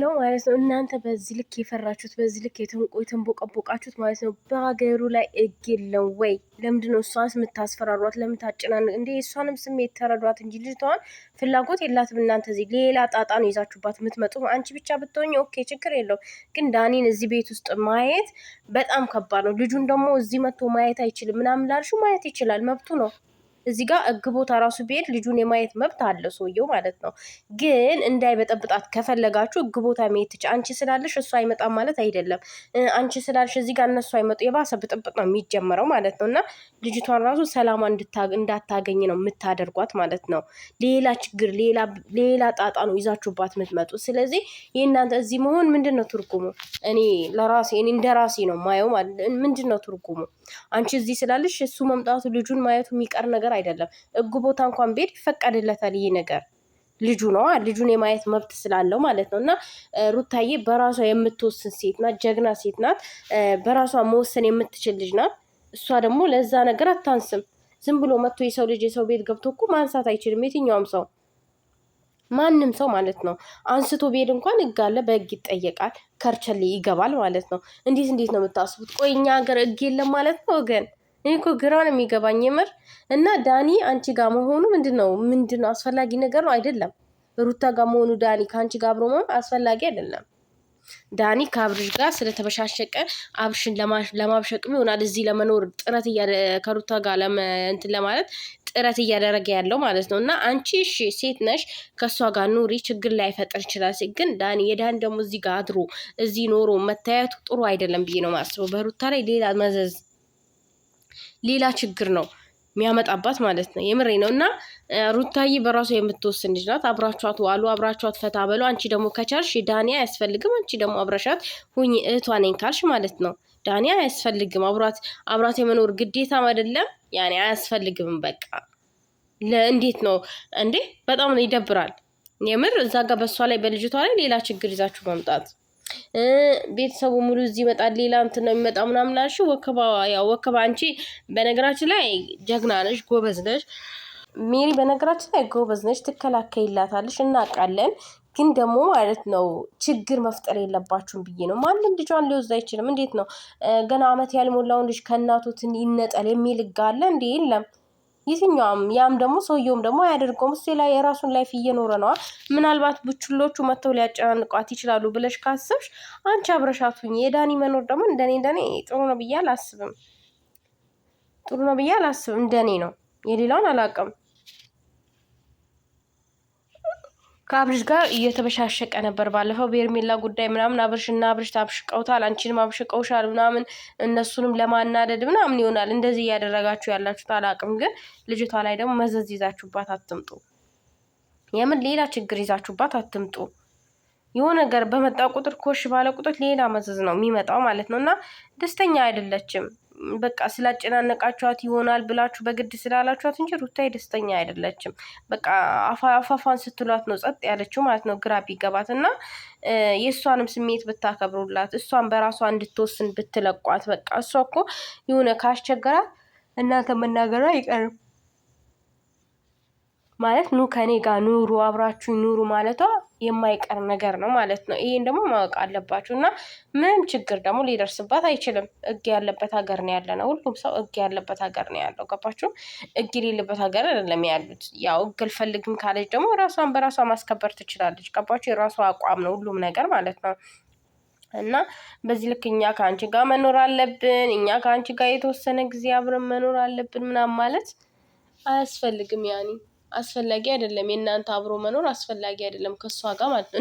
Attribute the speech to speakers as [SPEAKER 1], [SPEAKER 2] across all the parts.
[SPEAKER 1] የምለው ማለት ነው እናንተ በዚህ ልክ የፈራችሁት በዚህ ልክ የተንቦቀቦቃችሁት ማለት ነው በሀገሩ ላይ እግ የለው ወይ? ለምንድን ነው እሷንስ የምታስፈራሯት? ለምን ታጨናን እንዴ? እሷንም ስሜት ተረዷት እንጂ ልጅቷን ፍላጎት የላትም። እናንተ እዚህ ሌላ ጣጣ ነው ይዛችሁባት የምትመጡ። አንቺ ብቻ ብትሆኝ ኦኬ ችግር የለው፣ ግን ዳኒን እዚህ ቤት ውስጥ ማየት በጣም ከባድ ነው። ልጁን ደግሞ እዚህ መጥቶ ማየት አይችልም ምናምን ላልሽው ማየት ይችላል፣ መብቱ ነው። እዚህ ጋር እግ ቦታ ራሱ ቤት ልጁን የማየት መብት አለ ሰውየው ማለት ነው። ግን እንዳይበጠብጣት ከፈለጋችሁ እግ ቦታ መሄድ ትች። አንቺ ስላለሽ እሱ አይመጣም ማለት አይደለም። አንቺ ስላለሽ እዚህ ጋር እነሱ አይመጡ፣ የባሰ ብጥብጥ ነው የሚጀመረው ማለት ነው። እና ልጅቷን ራሱ ሰላማ እንዳታገኝ ነው የምታደርጓት ማለት ነው። ሌላ ችግር ሌላ ጣጣ ነው ይዛችሁባት የምትመጡ። ስለዚህ የእናንተ እዚህ መሆን ምንድን ነው ትርጉሙ? እኔ እንደ ራሴ ነው ማየው ማለት ምንድን ነው ትርጉሙ? አንቺ እዚህ ስላለሽ እሱ መምጣቱ ልጁን ማየቱ የሚቀር ነገር አይደለም። እጉ ቦታ እንኳን ቤት ይፈቀድለታል። ይህ ነገር ልጁ ነው፣ ልጁን የማየት መብት ስላለው ማለት ነው። እና ሩታዬ በራሷ የምትወስን ሴት ናት፣ ጀግና ሴት ናት፣ በራሷ መወሰን የምትችል ልጅ ናት። እሷ ደግሞ ለዛ ነገር አታንስም። ዝም ብሎ መጥቶ የሰው ልጅ የሰው ቤት ገብቶ እኮ ማንሳት አይችልም የትኛውም ሰው፣ ማንም ሰው ማለት ነው። አንስቶ ቤድ እንኳን እግ አለ፣ በህግ ይጠየቃል፣ ከርቸሌ ይገባል ማለት ነው። እንዴት ነው የምታስቡት? ቆይ እኛ ሀገር እግ የለም ማለት ነው ወገን? እኔ እኮ ግራ ነው የሚገባኝ የምር። እና ዳኒ አንቺ ጋር መሆኑ ምንድን ነው አስፈላጊ ነገር ነው አይደለም? ሩታ ጋር መሆኑ ዳኒ ከአንቺ ጋር አብሮ መሆኑ አስፈላጊ አይደለም። ዳኒ ከአብርሽ ጋር ስለተበሻሸቀ አብርሽን ለማብሸቅም ይሆናል እዚህ ለመኖር ጥረት ከሩታ ጋር እንትን ለማለት ጥረት እያደረገ ያለው ማለት ነው። እና አንቺ እሺ ሴት ነሽ፣ ከእሷ ጋር ኑሪ፣ ችግር ላይፈጥር ይችላል። ግን የዳኒ ደግሞ እዚህ ጋር አድሮ እዚህ ኖሮ መታየቱ ጥሩ አይደለም ብዬ ነው ማስበው። በሩታ ላይ ሌላ መዘዝ ሌላ ችግር ነው የሚያመጣባት ማለት ነው። የምሬ ነው። እና ሩታዬ በራሷ የምትወስን ልጅ ናት። አብራቿት ዋሉ፣ አብራቿት ፈታ በሉ። አንቺ ደግሞ ከቻልሽ ዳኒ አያስፈልግም፣ አንቺ ደግሞ አብረሻት ሁኚ፣ እህቷ ነኝ ካልሽ ማለት ነው። ዳኒ አያስፈልግም፣ አብራት የመኖር ግዴታም አይደለም፣ ያኔ አያስፈልግም። በቃ እንዴት ነው እንዴ? በጣም ነው ይደብራል የምር። እዛ ጋር በእሷ ላይ በልጅቷ ላይ ሌላ ችግር ይዛችሁ መምጣት፣ ቤተሰቡ ሙሉ እዚህ ይመጣል፣ ሌላ እንትን ነው የሚመጣው ምናምን ላልሽ ወከባ። አንቺ በነገራችን ላይ ጀግና ነሽ፣ ጎበዝ ነሽ ሜሪ። በነገራችን ላይ ጎበዝ ነሽ፣ ትከላከይላታለሽ፣ እናውቃለን። ግን ደግሞ ማለት ነው ችግር መፍጠር የለባችሁም ብዬ ነው። ማንም ልጇን ሊወስድ አይችልም። እንዴት ነው ገና አመት ያልሞላውን ልጅ ከእናቱትን ይነጠል የሚል ህግ አለ እንዴ? የለም የትኛውም። ያም ደግሞ ሰውየውም ደግሞ አያደርገውም። እሱ ላይ የራሱን ላይፍ እየኖረ ነዋ። ምናልባት ቡችሎቹ መጥተው ሊያጨናንቋት ይችላሉ ብለሽ ካሰብሽ አንቺ አብረሻቱኝ። የዳኒ መኖር ደግሞ እንደኔ ጥሩ ነው ብዬ አላስብም። እንደኔ ነው፣ የሌላውን አላውቅም። ከአብርሽ ጋር እየተበሻሸቀ ነበር ባለፈው በኤርሜላ ጉዳይ ምናምን። አብርሽ ታብሽቀውታል፣ አንቺንም አብሽቀውሻል ምናምን፣ እነሱንም ለማናደድ ምናምን ይሆናል እንደዚህ እያደረጋችሁ ያላችሁት አላውቅም። ግን ልጅቷ ላይ ደግሞ መዘዝ ይዛችሁባት አትምጡ። የምን ሌላ ችግር ይዛችሁባት አትምጡ። የሆነ ነገር በመጣ ቁጥር ኮሽ ባለ ቁጥር ሌላ መዘዝ ነው የሚመጣው ማለት ነው። እና ደስተኛ አይደለችም። በቃ ስላጨናነቃችኋት ይሆናል ብላችሁ በግድ ስላላችኋት እንጂ ሩታዬ ደስተኛ አይደለችም። በቃ አፋፋን ስትሏት ነው ጸጥ ያለችው ማለት ነው፣ ግራ ቢገባት። እና የእሷንም ስሜት ብታከብሩላት፣ እሷን በራሷ እንድትወስን ብትለቋት። በቃ እሷ እኮ የሆነ ካስቸገራት እናንተ መናገሯ አይቀርም ማለት ኑ ከኔ ጋር ኑሩ፣ አብራችሁ ኑሩ ማለቷ የማይቀር ነገር ነው ማለት ነው። ይሄን ደግሞ ማወቅ አለባችሁ። እና ምንም ችግር ደግሞ ሊደርስባት አይችልም። እግ ያለበት ሀገር ነው ያለ ነው። ሁሉም ሰው እግ ያለበት ሀገር ነው ያለው። ገባችሁ? እግ የሌለበት ሀገር አይደለም ያሉት። ያው እግ አልፈልግም ካለች ደግሞ ራሷን በራሷ ማስከበር ትችላለች። ገባችሁ? የራሷ አቋም ነው ሁሉም ነገር ማለት ነው። እና በዚህ ልክ እኛ ከአንቺ ጋር መኖር አለብን፣ እኛ ከአንቺ ጋር የተወሰነ ጊዜ አብረን መኖር አለብን ምናምን ማለት አያስፈልግም። ያኔ አስፈላጊ አይደለም። የእናንተ አብሮ መኖር አስፈላጊ አይደለም ከሷ ጋር ማለት ነው።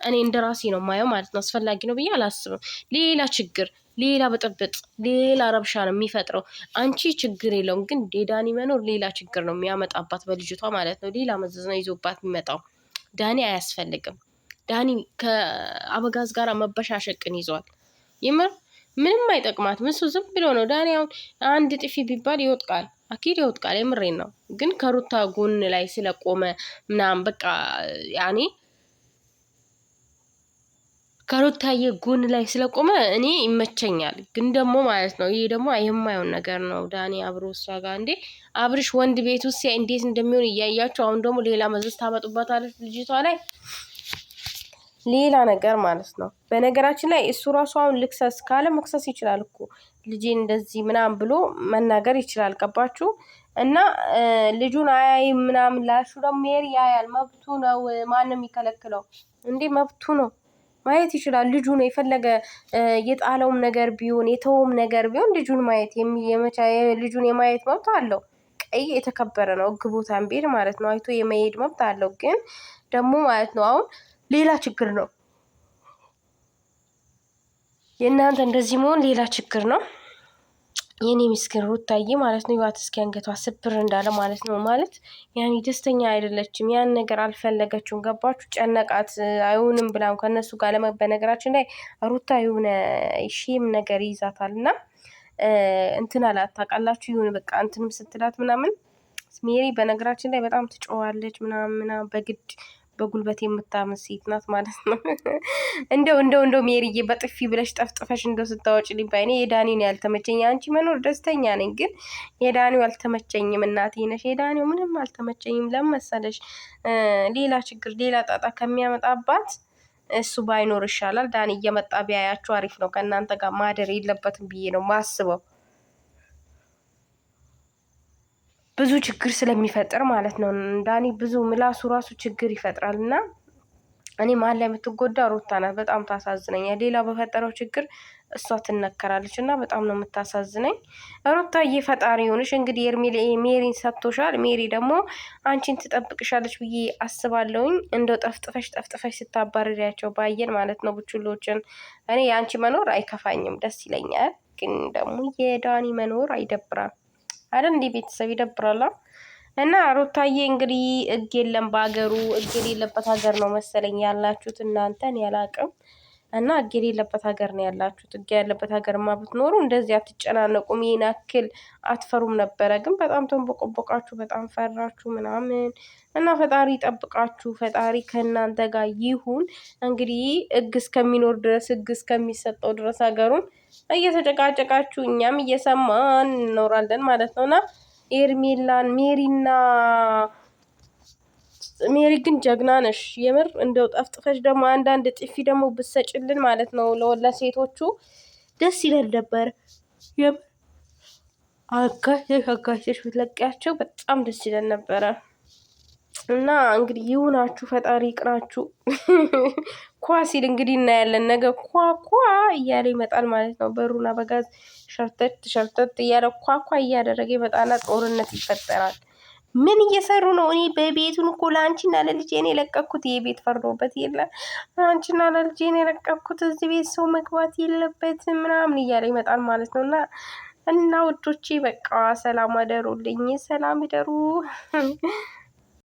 [SPEAKER 1] እኔ እንደ ራሴ ነው ማየው ማለት ነው። አስፈላጊ ነው ብዬ አላስብም። ሌላ ችግር፣ ሌላ ብጥብጥ፣ ሌላ ረብሻ ነው የሚፈጥረው። አንቺ ችግር የለውም፣ ግን ዳኒ መኖር ሌላ ችግር ነው የሚያመጣባት በልጅቷ ማለት ነው። ሌላ መዘዝ ነው ይዞባት የሚመጣው። ዳኒ አያስፈልግም። ዳኒ ከአበጋዝ ጋር መበሻሸቅን ይዟል። ምንም አይጠቅማትም። እሱ ዝም ብሎ ነው። ዳኒ አሁን አንድ ጥፊ ቢባል ይወጥቃል፣ አኪድ ይወጥቃል። የምሬን ነው። ግን ከሩታ ጎን ላይ ስለቆመ ምናምን በቃ ያኔ ከሩታዬ ጎን ላይ ስለቆመ እኔ ይመቸኛል። ግን ደግሞ ማለት ነው ይሄ ደግሞ የማየውን ነገር ነው። ዳኒ አብሮ እሷ ጋር እንዴ አብርሽ ወንድ ቤት ውስጥ እንዴት እንደሚሆን እያያችሁ፣ አሁን ደግሞ ሌላ መዘዝ ታመጡባታለች ልጅቷ ላይ። ሌላ ነገር ማለት ነው። በነገራችን ላይ እሱ ራሱ አሁን ልክሰስ ካለ መክሰስ ይችላል እኮ ልጄን እንደዚህ ምናምን ብሎ መናገር ይችላል። ገባችሁ? እና ልጁን አያይም ምናምን ላልሹ ደግሞ ሜሪ ያያል፣ መብቱ ነው። ማንም የሚከለክለው እንዴ? መብቱ ነው፣ ማየት ይችላል። ልጁ ነው የፈለገ የጣለውም ነገር ቢሆን የተወውም ነገር ቢሆን ልጁን ማየት ልጁን የማየት መብት አለው። ቀይ የተከበረ ነው። ሕግ ቦታም ቢሄድ ማለት ነው አይቶ የመሄድ መብት አለው። ግን ደግሞ ማለት ነው አሁን ሌላ ችግር ነው የእናንተ እንደዚህ መሆን ሌላ ችግር ነው። የኔ ምስኪን ሩታዬ ማለት ነው ይዋት እስኪ አንገቷ ስብር እንዳለ ማለት ነው። ማለት ያኔ ደስተኛ አይደለችም። ያን ነገር አልፈለገችውም። ገባችሁ? ጨነቃት። አይሆንም ብላም ከነሱ ጋር በነገራችን ላይ ሩታ የሆነ ሼም ነገር ይይዛታል እና እንትን አላት ታውቃላችሁ። የሆነ በቃ እንትንም ስትላት ምናምን ሜሪ በነገራችን ላይ በጣም ትጮዋለች ምናምን በግድ በጉልበት የምታምን ሴት ናት ማለት ነው። እንደው ሜሪዬ በጥፊ ብለሽ ጠፍጥፈሽ እንደው ስታወጪ ሊባይ እኔ የዳኒው ያልተመቸኝ። አንቺ መኖር ደስተኛ ነኝ፣ ግን የዳኒው አልተመቸኝም። እናቴ ነሽ። የዳኒው ምንም አልተመቸኝም። ለመሰለሽ ሌላ ችግር ሌላ ጣጣ ከሚያመጣባት እሱ ባይኖር ይሻላል። ዳኒ እየመጣ ቢያያችሁ አሪፍ ነው። ከእናንተ ጋር ማደር የለበትም ብዬ ነው ማስበው። ብዙ ችግር ስለሚፈጥር ማለት ነው። ዳኒ ብዙ ምላሱ ራሱ ችግር ይፈጥራል እና እኔ መሀል ላይ የምትጎዳ ሩታ ናት። በጣም ታሳዝነኛል። ሌላ በፈጠረው ችግር እሷ ትነከራለች እና በጣም ነው የምታሳዝነኝ። ሩታዬ ፈጣሪ ሆንሽ። እንግዲህ ሜሪን ሰጥቶሻል። ሜሪ ደግሞ አንቺን ትጠብቅሻለች ብዬ አስባለሁኝ። እንደው ጠፍጥፈሽ ስታባረሪያቸው ባየን ማለት ነው ቡችሎችን። እኔ የአንቺ መኖር አይከፋኝም፣ ደስ ይለኛል። ግን ደግሞ የዳኒ መኖር አይደብራል አይደል? እንዲህ ቤተሰብ ይደብራላ። እና ሩታዬ እንግዲህ ሕግ የለም በሀገሩ። ሕግ የሌለበት ሀገር ነው መሰለኝ ያላችሁት እናንተን ያላቅም። እና ሕግ የሌለበት ሀገር ነው ያላችሁት። ሕግ ያለበት ሀገርማ ብትኖሩ እንደዚህ አትጨናነቁም፣ ይሄን ያክል አትፈሩም ነበረ። ግን በጣም ተንቦቆቦቃችሁ፣ በጣም ፈራችሁ ምናምን። እና ፈጣሪ ጠብቃችሁ፣ ፈጣሪ ከእናንተ ጋር ይሁን። እንግዲህ ሕግ እስከሚኖር ድረስ ሕግ እስከሚሰጠው ድረስ ሀገሩን እየተጨቃጨቃችሁ እኛም እየሰማን እንኖራለን ማለት ነውና ኤርሜላን ሜሪ ግን ጀግና ነሽ የምር። እንደው ጠፍጥፈሽ ደግሞ አንዳንድ ጥፊ ደግሞ ብሰጭልን ማለት ነው ለሴቶቹ ደስ ይላል ነበር የምር። አጋሽ ብትለቂያቸው በጣም ደስ ይላል ነበረ። እና እንግዲህ ይሁናችሁ፣ ፈጣሪ ይቅናችሁ። ኳ ሲል እንግዲህ እናያለን። ነገ ኳ እያለ ይመጣል ማለት ነው። በሩና በጋዝ ሸርተት እያለ ኳ እያደረገ ይመጣና ጦርነት ይፈጠራል። ምን እየሰሩ ነው? እኔ በቤቱን እኮ ለአንቺና ለልጄን የለቀኩት። ይሄ ቤት ፈርዶበት የለ አንቺና ለልጄን የለቀኩት እዚህ ቤት ሰው መግባት የለበትም ምናምን እያለ ይመጣል ማለት ነው። እና ውዶቼ በቃ ሰላም አደሩልኝ፣ ሰላም ይደሩ።